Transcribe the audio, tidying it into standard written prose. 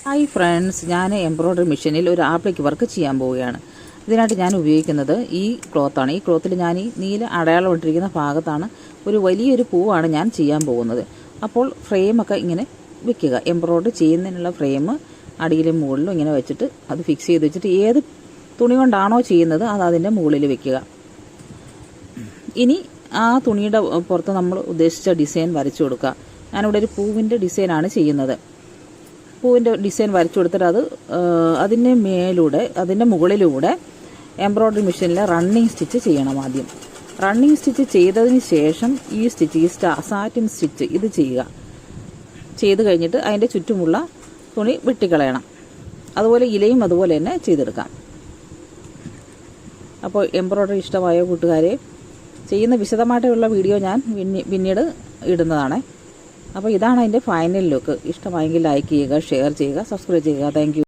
Hi friends, ഞാൻ embroidery മെഷീനിൽ ഒരു ആപ്ലിക്ക് വർക്ക് ചെയ്യാൻ പോവുകയാണ്. ഇതിനായിട്ട് ഞാൻ ഉപയോഗിക്കുന്നത് ഈ ക്ലോത്താണ്. ഈ ക്ലോത്തിൽ ഞാൻ ഈ നീല അടയാളം ഇട്ടിരിക്കുന്ന ഭാഗത്താണ് ഒരു വലിയൊരു പൂവാണ് ഞാൻ ചെയ്യാൻ പോകുന്നത്. അപ്പോൾ ഫ്രെയിമൊക്കെ ഇങ്ങനെ വെക്കുക. എംബ്രോയ്ഡറി ചെയ്യുന്നതിനുള്ള ഫ്രെയിം അടിയിലും മുകളിലും ഇങ്ങനെ വെച്ചിട്ട് അത് ഫിക്സ് ചെയ്ത് വെച്ചിട്ട് ഏത് തുണി കൊണ്ടാണോ ചെയ്യുന്നത് അത് അതിൻ്റെ മുകളിൽ വെക്കുക. ഇനി ആ തുണിയുടെ പുറത്ത് നമ്മൾ ഉദ്ദേശിച്ച ഡിസൈൻ വരച്ചു കൊടുക്കുക. ഞാനിവിടെ ഒരു പൂവിൻ്റെ ഡിസൈനാണ് ചെയ്യുന്നത്. പൂവിൻ്റെ ഡിസൈൻ വരച്ചു കൊടുത്തിട്ട് അത് അതിൻ്റെ മുകളിലൂടെ എംബ്രോയ്ഡറി മെഷീനിൽ റണ്ണിങ് സ്റ്റിച്ച് ചെയ്യണം. ആദ്യം റണ്ണിങ് സ്റ്റിച്ച് ചെയ്തതിന് ശേഷം ഈ സ്റ്റിച്ച്, ഈ സാറ്റിൻ സ്റ്റിച്ച് ഇത് ചെയ്യുക. ചെയ്ത് കഴിഞ്ഞിട്ട് അതിൻ്റെ ചുറ്റുമുള്ള തുണി വെട്ടിക്കളയണം. അതുപോലെ ഇലയും അതുപോലെ തന്നെ ചെയ്തെടുക്കാം. അപ്പോൾ എംബ്രോയ്ഡറി ഇഷ്ടമായ കൂട്ടുകാരെ, ചെയ്യുന്ന വിശദമായിട്ടുള്ള വീഡിയോ ഞാൻ പിന്നീട് ഇടുന്നതാണ്. അപ്പോൾ ഇതാണ് അതിൻ്റെ ഫൈനൽ ലുക്ക്. ഇഷ്ടമായെങ്കിൽ ലൈക്ക് ചെയ്യുക, ഷെയർ ചെയ്യുക, സബ്സ്ക്രൈബ് ചെയ്യുക. Thank you.